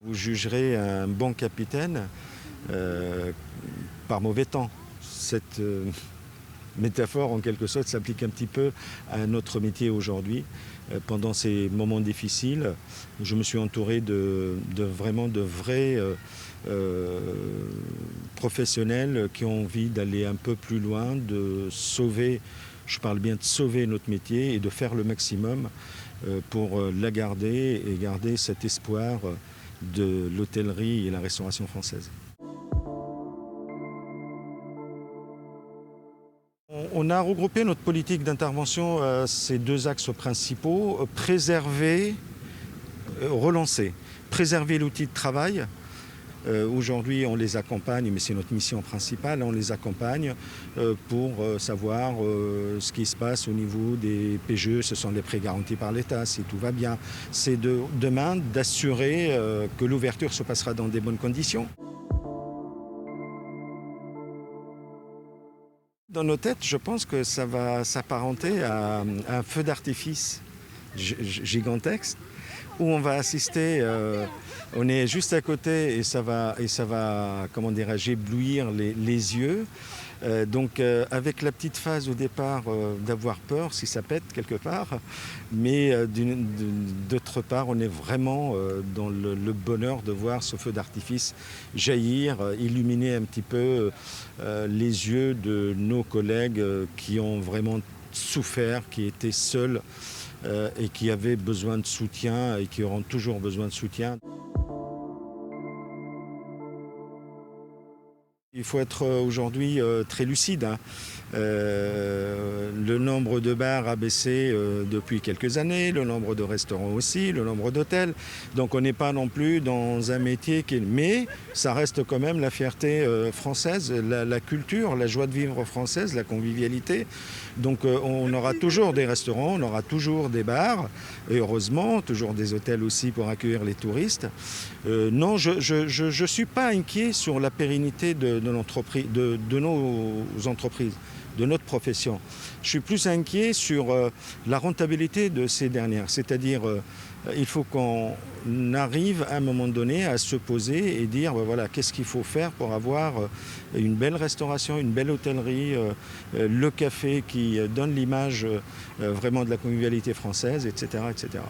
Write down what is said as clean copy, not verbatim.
Vous jugerez un bon capitaine par mauvais temps. Cette métaphore, en quelque sorte, s'applique un petit peu à notre métier aujourd'hui. Pendant ces moments difficiles, je me suis entouré de vrais professionnels qui ont envie d'aller un peu plus loin, de sauver, je parle bien de sauver notre métier et de faire le maximum pour la garder et garder cet espoir de l'hôtellerie et la restauration française. On a regroupé notre politique d'intervention à ces deux axes principaux, préserver, relancer. Préserver l'outil de travail. Aujourd'hui, on les accompagne, mais c'est notre mission principale, on les accompagne pour savoir ce qui se passe au niveau des PGE, ce sont des prêts garantis par l'État, si tout va bien. C'est demain d'assurer que l'ouverture se passera dans des bonnes conditions. Dans nos têtes, je pense que ça va s'apparenter à un feu d'artifice gigantesque où on va assister, on est juste à côté et ça va comment dirais-je, éblouir les yeux. Avec la petite phase au départ d'avoir peur si ça pète quelque part, mais d'autre part on est vraiment dans le bonheur de voir ce feu d'artifice jaillir, illuminer un petit peu les yeux de nos collègues qui ont vraiment souffert, qui étaient seuls et qui avaient besoin de soutien et qui auront toujours besoin de soutien. Il faut être aujourd'hui très lucide. Le nombre de bars a baissé depuis quelques années, le nombre de restaurants aussi, le nombre d'hôtels. Donc on n'est pas non plus dans un métier qui est... Mais ça reste quand même la fierté française, la culture, la joie de vivre française, la convivialité. Donc on aura toujours des restaurants, on aura toujours des bars, et heureusement, toujours des hôtels aussi pour accueillir les touristes. Non, je ne suis pas inquiet sur la pérennité de nos entreprises, de notre profession. Je suis plus inquiet sur la rentabilité de ces dernières. C'est-à-dire, il faut qu'on arrive à un moment donné à se poser et dire, voilà, qu'est-ce qu'il faut faire pour avoir une belle restauration, une belle hôtellerie, le café qui donne l'image vraiment de la convivialité française, etc., etc.